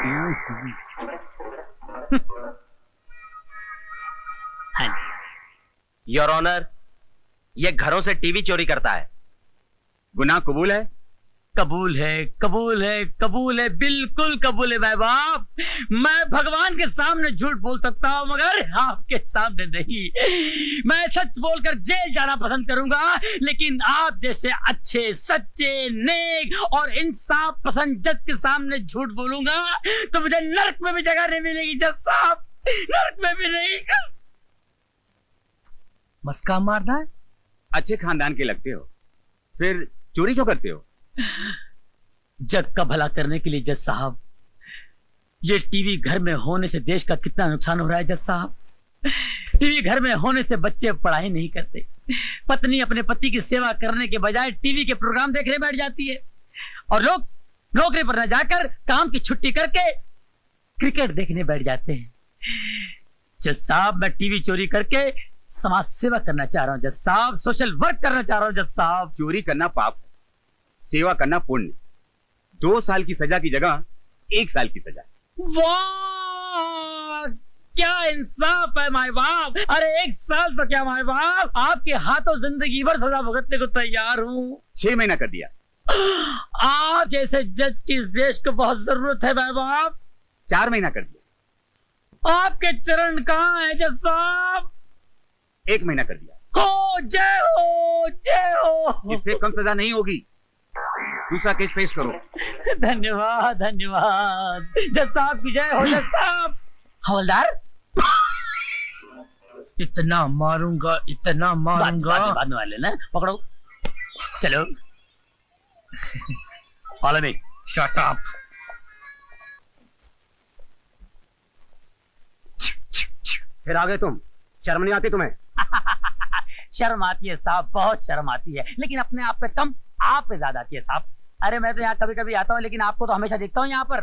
हाँ जी, your honour, ये घरों से टीवी चोरी करता है। गुनाह कबूल है? कबूल है, कबूल है, कबूल है, बिल्कुल कबूल है भाई बाप। मैं भगवान के सामने झूठ बोल सकता हूँ मगर आपके सामने नहीं। मैं सच बोलकर जेल जाना पसंद करूंगा, लेकिन आप जैसे अच्छे, सच्चे, नेक और इंसाफ पसंद जज के सामने झूठ बोलूंगा तो मुझे नर्क में भी जगह नहीं मिलेगी जज साहब, नर्क में भी नहीं। मस्का मारना है? अच्छे खानदान के लगते हो, फिर चोरी क्यों करते हो? जग का भला करने के लिए जज साहब। ये टीवी घर में होने से देश का कितना नुकसान हो रहा है जज साहब। टीवी घर में होने से बच्चे पढ़ाई नहीं करते, पत्नी अपने पति की सेवा करने के बजाय टीवी के प्रोग्राम देखने बैठ जाती है, और लोग नौकरी पर न जाकर काम की छुट्टी करके क्रिकेट देखने बैठ जाते हैं। जज साहब, मैं टीवी चोरी करके समाज सेवा करना चाह रहा हूँ जज साहब, सोशल वर्क करना चाह रहा हूँ जज साहब। चोरी करना पाप है, सेवा करना पुण्य। 2 साल की सजा की जगह 1 साल की सजा। वाह, क्या इंसाफ है माय बाप। अरे 1 साल तो क्या माय बाप, आपके हाथों जिंदगी भर सजा भुगतने को तैयार हूँ। 6 महीना कर दिया। आप जैसे जज की इस देश को बहुत जरूरत है माय बाप। 4 महीना कर दिया। आपके चरण कहाँ है जज साहब? 1 महीना कर दिया। हो जय हो, जय हो। इससे कम सजा नहीं होगी। दूसरा केस पेश करो। धन्यवाद, धन्यवाद जज साहब की जय हो। जज साहब। हवलदार, इतना मारूंगा, इतना मारूंगा। बाद में वाले ना, पकड़ो, चलो। Follow me. Shut up. फिर आ गए तुम, शर्म नहीं आती तुम्हें? शर्म आती है साहब, बहुत शर्म आती है, लेकिन अपने आप पे कम, आप पे ज्यादा आती है साहब। अरे मैं तो यहाँ कभी कभी आता हूँ, लेकिन आपको तो हमेशा देखता हूँ यहाँ पर।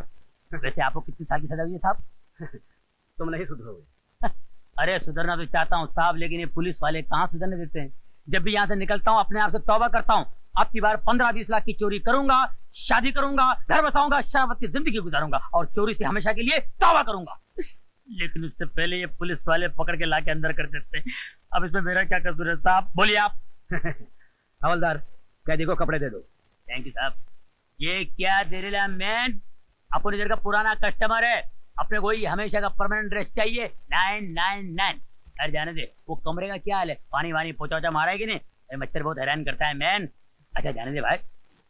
वैसे आपको कितनी साल की सजा हुई है साहब? तुम नहीं सुधरोगे। अरे सुधरना तो चाहता हूँ साहब, लेकिन ये पुलिस वाले कहाँ सुधरने देते हैं। जब भी यहाँ से निकलता हूँ अपने आप से तौबा करता हूँ, अब की बार 15-20 लाख की चोरी करूंगा, शादी करूंगा, घर बसाऊंगा, शराबत की जिंदगी गुजारूंगा और चोरी से हमेशा के लिए तौबा करूंगा। लेकिन उससे पहले ये पुलिस वाले पकड़ के लाके अंदर कर देते हैं। अब इसमें मेरा क्या कसूर है साहब, बोलिए आप। हवलदार, कैदी को कपड़े दे दो। थैंक यू साहब। ये क्या दे रहे मैन, अपने इधर का पुराना कस्टमर है, अपने को ही हमेशा का परमानेंट ड्रेस चाहिए। 999। अरे जाने दे, वो कमरे का क्या हाल है, पानी वानी पोचा मारा है कि नहीं? मच्छर बहुत हैरान करता है मैन। अच्छा जाने दे भाई,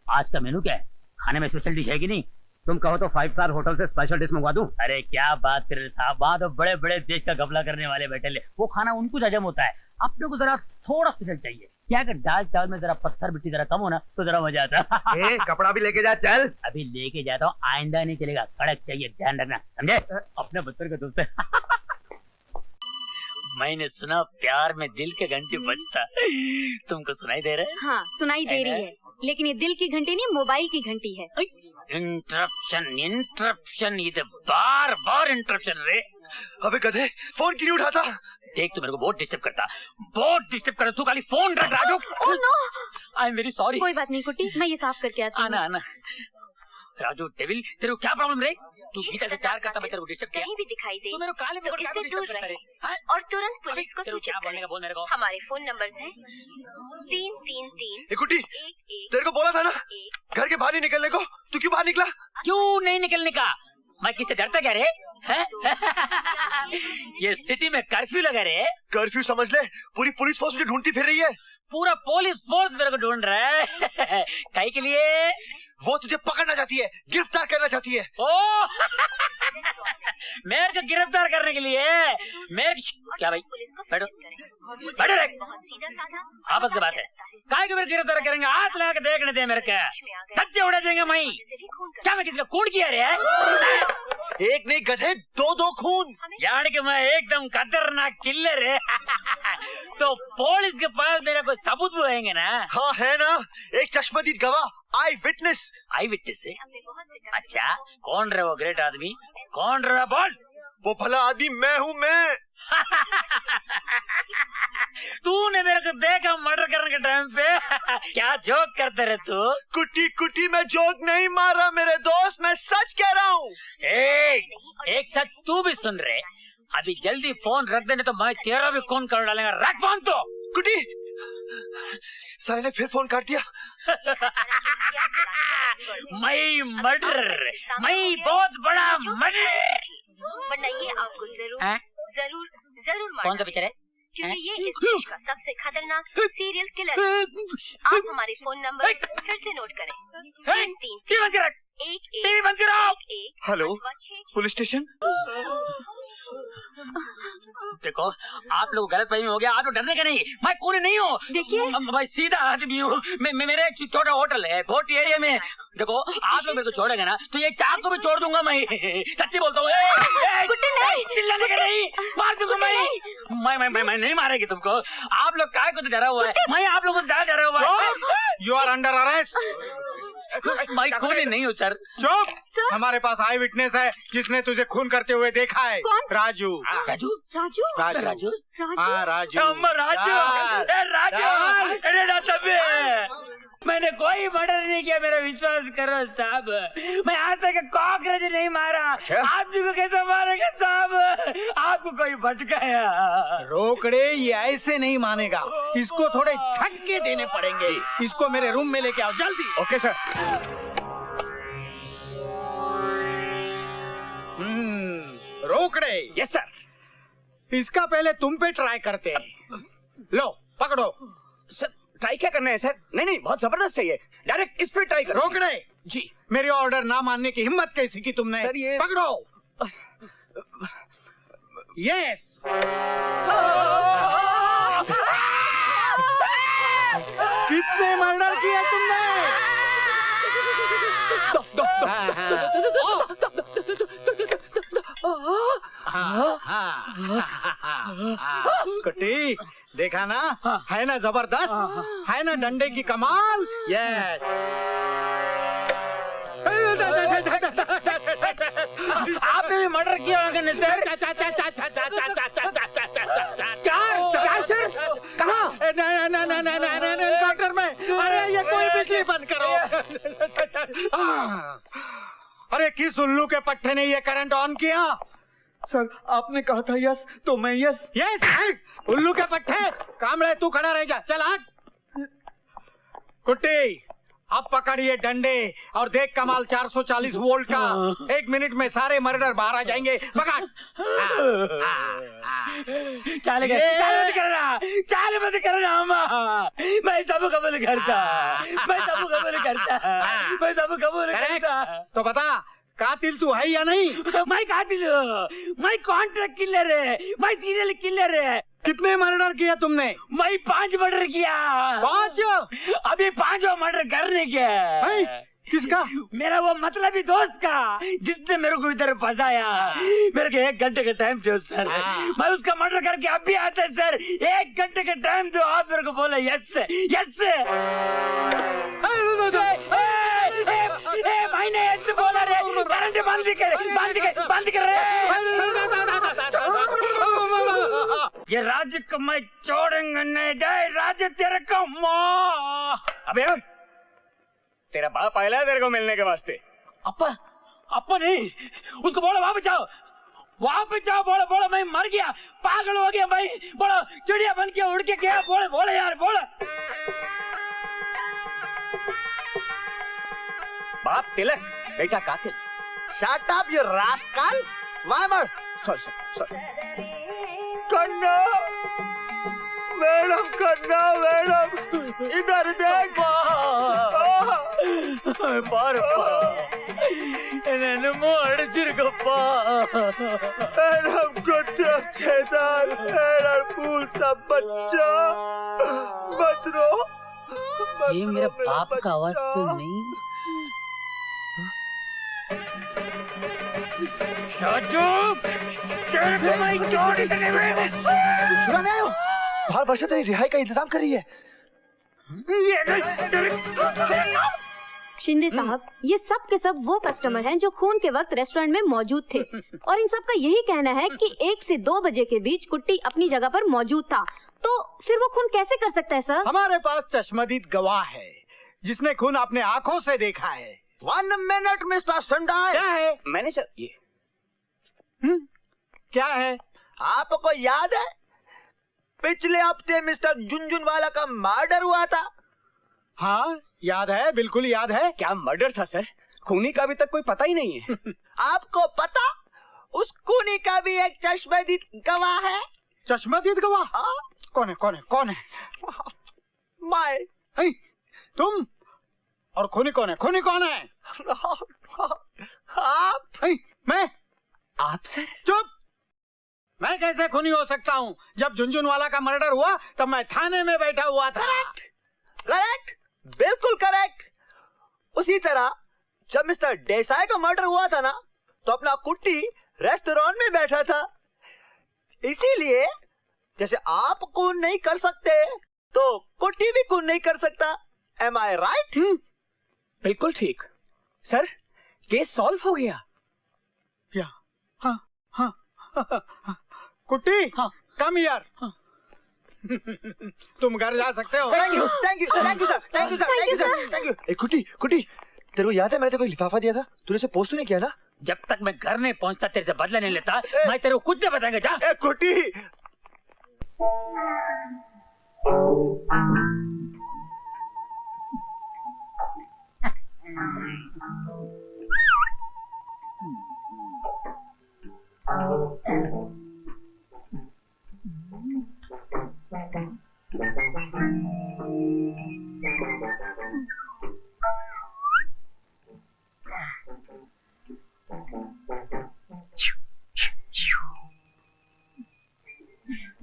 आज का मेनू क्या है, खाने में स्पेशल डिश है कि नहीं? तुम कहो तो 5 स्टार होटल से स्पेशल डिश मंगवा दूं। अरे क्या बात कर रहे साहब, वहां तो बड़े बड़े देश का घपला करने वाले बैठे ले, वो खाना उनको हजम होता है, अपने को जरा थोड़ा स्पेशल चाहिए। क्या अगर दाल चावल में जरा पत्थर मिट्टी जरा कम हो ना तो जरा मजा आता। कपड़ा भी लेके जा, चल। अभी लेके जाता हूँ, आइंदा नहीं चलेगा, कड़क चाहिए, ध्यान रखना, समझे? अपने बच्चों के दोस्त है। मैंने सुना प्यार में दिल के घंटे बजता, तुमको सुनाई दे रहा है? हाँ सुनाई दे रही है, लेकिन ये दिल की घंटी नहीं, मोबाइल की घंटी है। इंटरप्शन, इंटरप्शन, ये तो बार बार इंटरप्शन रे। अबे गधे, फोन क्यों नहीं उठाता? देख तू मेरे को बहुत डिस्टर्ब करता, बहुत डिस्टर्ब करता, तू खाली फोन रख Raju. Oh no, I am very sorry. कोई बात नहीं कुटी, मैं ये साफ करके आती हूँ। आना आना। राजू डेविल, तेरे को क्या प्रॉब्लम रे? तू गीता से प्यार करता, मैं तेरे को डिस्टर्ब किया? कहीं भी दिखाई दे तू मेरे को काले तो इससे दूर रहे और तुरंत पुलिस को सूचित करें। बोल मेरे को। हमारे फोन नंबर्स हैं 333 गुड्डी, तेरे को बोला था ना घर के बाहर नहीं निकलने को, तू क्यों बाहर निकला? क्यों नहीं निकलने का? मैं किससे डरता क्या रे? ये सिटी में कर्फ्यू लगा रे। कर्फ्यू समझ ले, पूरी पुलिस फोर्स मुझे ढूंढती फिर रही है। पूरा पुलिस फोर्स मेरे को ढूंढ रहा है। काहे के लिए? वो तुझे पकड़ना चाहती है, गिरफ्तार करना चाहती है। ओ मेरे को गिरफ्तार करने के लिए? मेरे क्या भाई, बैठो बैठो रे, आपस की बात है। काहे के मेरे गिरफ्तार करेंगे? हाथ लगा के देखने दे मेरे को, धज्जे उड़ा देंगे। मैं क्या, मैं किसी का खून किया रे? एक नहीं गधे, 2 खून। यार कि मैं एकदम खतरनाक किलर है। तो पुलिस के पास मेरे को सबूत भी होंगे ना? हाँ है ना, एक चश्मदीद गवाह, आई विटनेस। आई विटनेस है? अच्छा, कौन रहे वो ग्रेट आदमी? कौन रहे बोल? वो भला आदमी मैं हूँ, मैं। तूने मेरे को देखा मर्डर करने के टाइम पे क्या जोक करते रहे तू? कुटी कुटी मैं जोक नहीं मार रहा मेरे दोस्त, मैं सच कह रहा हूँ। एक सच तू भी सुन रहे, अभी जल्दी फोन रख देने तो मैं तेरा भी खून कर डालेगा। रख फोन तो। कुटी, साले ने फिर फोन काट दिया। मैं मर्डर, मैं बहुत बड़ा मर्डर। वरना ये आपको जरूर हैं? जरूर जरूर कौन सा मारना पिक्चर है? क्योंकि ये इस देश का सबसे खतरनाक सीरियल किलर है। आप हमारे फोन नंबर फिर से नोट करें। 3 टीवी बंद कर, 1 टीवी बंद करो। 1 हेलो, पुलिस स्टेशन। देखो आप लोग गलत फहमी हो गया, आप लोग डरने का नहीं, मैं पूरी नहीं हूँ। देखिए मैं सीधा आदमी हूँ। मेरे एक छोटा होटल है भोटी एरिया में। देखो आप लोग मेरे को छोड़ेंगे ना तो ये चाकू भी छोड़ दूंगा मैं। सच्ची बोलता हूँ। चिल्लाने का नहीं, मार दूंगा मैं नहीं मारेगी तुमको। आप लोग काय को तो डरा हुआ है, मैं आप लोगों को ज्यादा डरा हुआ है। You are under arrest. मैं खूनी नहीं हूँ सर। चुप। हमारे पास आई विटनेस है जिसने तुझे खून करते हुए देखा है। कौन? राजू। राजू राजू। राजू हाँ राजू। राजू मैंने कोई मर्डर नहीं किया, मेरा विश्वास करो साहब। मैं आज तक कॉकरोच नहीं मारा। आदमी को कैसे मारेगा साहब? आपको कोई भटकाया? रोकड़े ये ऐसे नहीं मानेगा, इसको थोड़े झटके देने पड़ेंगे। इसको मेरे रूम में लेके आओ जल्दी। Okay sir. रोकड़े। Yes sir. इसका पहले तुम पे ट्राई करते हैं। लो पकड़ो। सर ट्राई क्या करना है सर? नहीं बहुत जबरदस्त है ये, डायरेक्ट इस पे ट्राई करो। रोकड़े जी। मेरी ऑर्डर ना मानने की हिम्मत कैसी की तुमने? सर, ये- पकड़ो। यस। कितने मर्डर किए तुमने? कुट्टी देखा ना, है ना जबरदस्त, है ना डंडे की कमाल। यस। आपने भी मर्डर किया होगा ना सर? कहाँ? एनकाउंटर में। अरे ये कोई बिजली बंद करो। अरे किस उल्लू के पट्टे ने ये करंट ऑन किया? सर आपने कहा था यस तो मैं यस। यस उल्लू के पट्टे। कामड़े तू खड़ा रह जा, चल हट। कुट्टी अब पकड़िए डंडे और देख कमाल 440 वोल्ट का। 1 मिनट में सारे मर्डर बाहर आ जाएंगे। पकड़। चाल मत करना मैं सब कबूल करता, मैं सब कबूल करता। तो बता कातिल तू है या नहीं? मैं कातिल हूँ, मैं कॉन्ट्रैक्ट किलर है, मैं सीरियल किलर है। कितने मर्डर किया तुमने? मैं 5 मर्डर किया। 5? अभी 5वां मर्डर करने के। किसका? मेरा वो मतलबी दोस्त का, जिसने मेरे को इधर फंसाया। मेरे को 1 घंटे का टाइम दो सर, मैं उसका मर्डर करके अब भी आता है सर। 1 घंटे का टाइम दो, आप मेरे को बोले यस यस। मैंने यस बोला रे, करंट बंद कर रहे। ये राज्य को मैं छोड़ूंगा नहीं, राज्य तेरे को अबे तेरा बाप आया है तेरे को मिलने के वास्ते। अपा नहीं, उसको बोलो वापस जाओ, बोलो मैं मर गया, पागल हो गया भाई। बोलो चिड़िया बन के उड़ के गया। बोले यार बोलो। बाप तिलक, बेटा कातिल। Shut up you rascal. वामर sorry. Kanna madam, Kanna madam इधर देख। नन्नू अड़चिरगप्प मैडम कुत्ते छेदार मैडम फूल सब बच्चा मत रो। ये मेरा बाप का आवाज तो नहीं? बाहर वर्षा तेरी रिहाई का इंतजाम कर रही है। शिंदे साहब, ये सब के सब वो कस्टमर हैं जो खून के वक्त रेस्टोरेंट में मौजूद थे और इन सब का यही कहना है कि 1 से 2 बजे के बीच कुट्टी अपनी जगह पर मौजूद था तो फिर वो खून कैसे कर सकता है सर? हमारे पास चश्मदीद गवाह है जिसने खून अपने आंखों से देखा है। 1 मिनट मिस्टर संडाई। क्या है? मैनेजर ये क्या है? आपको याद है पिछले हफ्ते मिस्टर झुनझुनवाला का मर्डर हुआ था? हाँ याद है, बिल्कुल याद है। क्या मर्डर था सर? खूनी का अभी तक कोई पता ही नहीं है। आपको पता उस खूनी का भी एक चश्मदीद गवाह है। चश्मदीद गवाह? हाँ? कौन है कौन है कौन है? मैं। तुम? और खूनी कौन है? खूनी कौन है? आप? मैं? आप सर? चुप! मैं कैसे खूनी हो सकता हूँ? जब झुनझुनवाला का मर्डर हुआ तब मैं थाने में बैठा हुआ था। करेक्ट, बिल्कुल करेक्ट। उसी तरह जब मिस्टर देसाई का मर्डर हुआ था ना, तो अपना कुट्टी रेस्टोरेंट में बैठा था। इसीलिए जैसे आप खून नहीं कर सकते तो कुट्टी भी खून नहीं कर सकता। एम आई राइट? बिल्कुल ठीक सर, केस सॉल्व हो गया। या हाँ हाँ, कुट्टी हाँ। कम यार। तुम घर जा सकते हो। Thank you thank you thank you sir, thank you sir, thank you sir, thank you. ए कुट्टी कुट्टी, तेरे को याद है मैंने तेरे को लिफाफा दिया था, तूने उसे पोस्ट नहीं किया ना? जब तक मैं घर नहीं पहुंचता तेरे से बदला नहीं लेता, मैं तेरे को कुछ नहीं बताएंगे। जा। ए कुट्टी,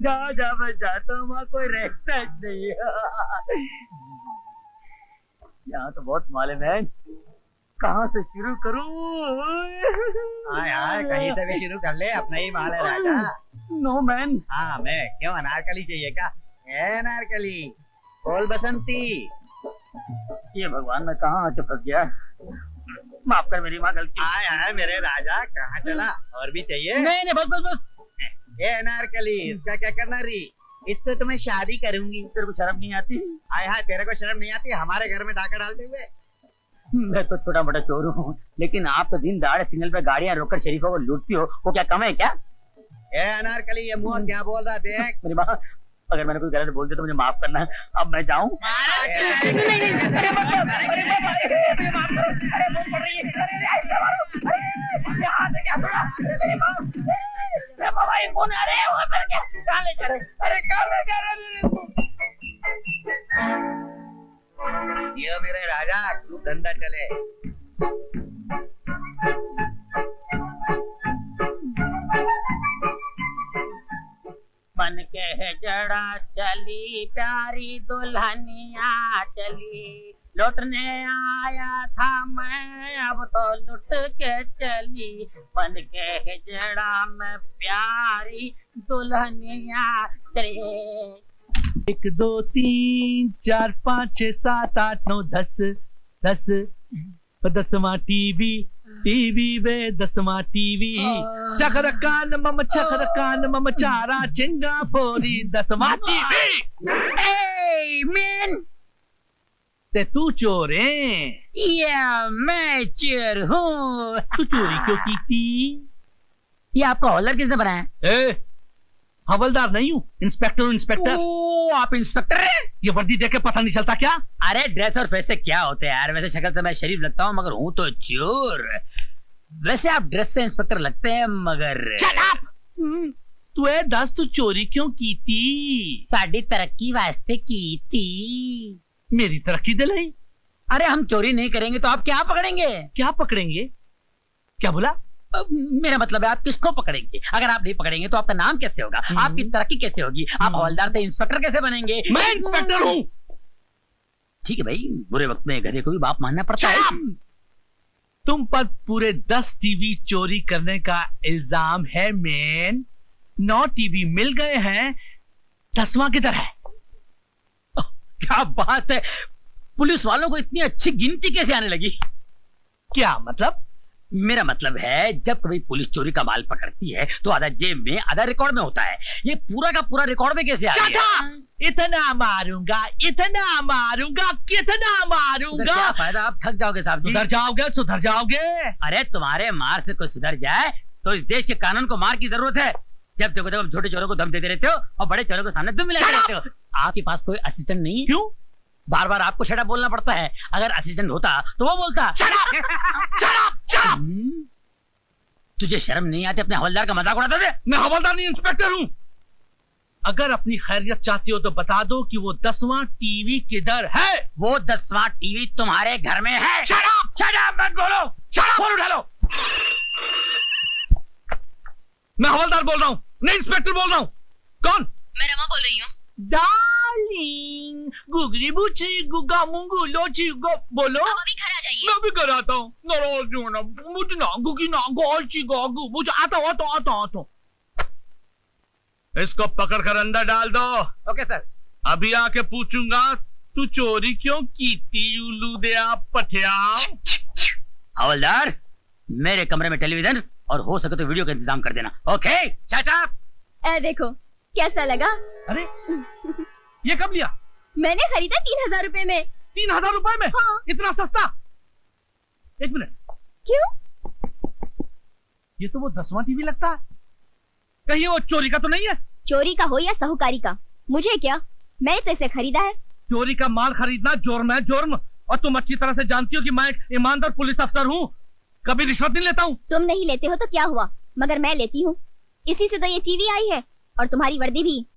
जा जा, मैं जाता हूँ, वहाँ कोई रहता नहीं है। यहाँ तो बहुत मालूम है, कहाँ से शुरू करूँ? हाँ कहीं से भी शुरू कर ले, अपना ही माल है राजा। No man. हाँ मैं क्यों, अनारकली चाहिए क्या? अनारकली, बोल बसंती। ये भगवान, मैं कहाँ आके फंस गया? माफ कर मेरी माँ, गलती। आय मेरे राजा, कहाँ चला? और भी चाहिए? नहीं बस बस बस। ये अनारकली, इसका क्या करना री? इससे तुम्हें शादी करूंगी। तेरे को शर्म नहीं आती? आय हाय, तेरे को शर्म नहीं आती हमारे घर में डाका डालते हुए? मैं तो छोटा मोटा चोर हूँ, लेकिन आप तो दिन दहाड़े सिग्नल पे गाड़ियाँ रोककर शरीफों को लूटती हो, वो क्या कम है क्या? ए अनारकली, ये मुंह क्या बोल रहा देख। मेरी माँ, अगर मैंने कोई गलत बोल दिया तो मुझे माफ करना। अब मैं जाऊँ? ये मेरे राजा, तू धंधा चले। मन के जड़ा चली प्यारी दुल्हनिया चली, लौटने आया था मैं, अब तो लुट के चली। मन के जड़ा में प्यारी दुल्हनिया चली। 1 2 3 4 5 6 7 8 9 10 10 10वां टीवी वे 10वां टीवी। चखरकान मम चारा चिंगा फोरी 10वां टीवी। Hey man, ते तू चोर है? yeah, मैं चोर हूँ। तू चोरी क्यों की थी? ये आपका हॉलर किसने बनाया? हवलदार नहीं हूँ, इंस्पेक्टर। ओ, आप इंस्पेक्टर हैं? ये वर्दी देख के पता नहीं चलता क्या? अरे ड्रेस और फेस से क्या होते हैं यार, वैसे शक्ल से मैं शरीफ लगता हूँ मगर हूँ तो चोर। वैसे आप ड्रेस से इंस्पेक्टर लगते हैं मगर। Shut up! तू दस तू चोरी क्यों की थी? साड़ी तरक्की वास्ते की थी। मेरी तरक्की दिलाई? अरे हम चोरी नहीं करेंगे तो आप क्या पकड़ेंगे? क्या पकड़ेंगे? क्या बोला? मेरा मतलब है आप किसको पकड़ेंगे? अगर आप नहीं पकड़ेंगे तो आपका नाम कैसे होगा? आपकी तरक्की कैसे होगी? आप हवलदार से इंस्पेक्टर कैसे बनेंगे? मैं इंस्पेक्टर हूँ। ठीक है भाई, बुरे वक्त में गधे को भी बाप मानना पड़ता है। तुम पर पूरे 10 टीवी चोरी करने का इल्जाम है मैन। 9 टीवी मिल गए हैं, 10वां किधर है? क्या बात है, पुलिस वालों को इतनी अच्छी गिनती कैसे आने लगी? क्या मतलब? मेरा मतलब है जब कभी पुलिस चोरी का माल पकड़ती है तो आधा जेब में आधा रिकॉर्ड में होता है। ये पूरा का पूरा रिकॉर्ड में कैसे आ गया? इतना मारूंगा कितना तो मारूंगा। क्या फायदा, आप थक जाओगे साहब जी। सुधर जाओगे। अरे तुम्हारे मार से कोई सुधर जाए तो इस देश के कानून को मार की जरूरत है। जब देखो जब छोटे चोरों को धम देते रहते हो और बड़े चोरों के सामने दुम मिलाते रहते हो। आपके पास कोई असिस्टेंट नहीं? क्यों? बार बार आपको शट अप बोलना पड़ता है। अगर असिस्टेंट होता तो वो बोलता। तुझे शर्म नहीं आती अपने हवलदार का मजाक उड़ाते थे? मैं हवलदार नहीं, इंस्पेक्टर हूँ। अगर अपनी खैरियत चाहती हो तो बता दो कि वो 10वां टीवी किधर है। वो 10वां टीवी तुम्हारे घर में है। शट अप मत बोलो। फोन उठा लो। मैं हवलदार बोल रहा हूँ, नहीं इंस्पेक्टर बोल रहा हूँ। कौन? मैं रमा बोल रही हूँ। डार्लिंग गुगली बुची गुगा मुंगू लोची गो बोलो। आप अभी घर आ जाइए। मैं भी कर आता हूँ। नाराज नहीं होना। मुझे ना गुगी ना गोची गोगू मुझे आता। इसको पकड़ कर अंदर डाल दो। Okay sir. अभी आके पूछूंगा तू चोरी क्यों की थी उल्लू दे आप पठिया। हवलदार, मेरे कमरे में टेलीविजन और हो सके तो वीडियो का इंतजाम कर देना। Okay shut up. ए देखो कैसा लगा? अरे ये कब लिया? मैंने खरीदा 3000 रुपए में। 3000 रुपए में? हाँ। इतना सस्ता? एक मिनट, क्यों? ये तो वो 10वां टीवी लगता है। कहीं वो चोरी का तो नहीं है? चोरी का हो या साहूकारी का, मुझे क्या, मैंने तो इसे खरीदा है। चोरी का माल खरीदना जुर्म है, जुर्म। और तुम अच्छी तरह से जानती हो कि मैं एक ईमानदार पुलिस अफसर हूँ, कभी रिश्वत नहीं लेता हूँ। तुम नहीं लेते हो तो क्या हुआ, मगर मैं लेती हूँ। इसी से तो ये टीवी आई है और तुम्हारी वर्दी भी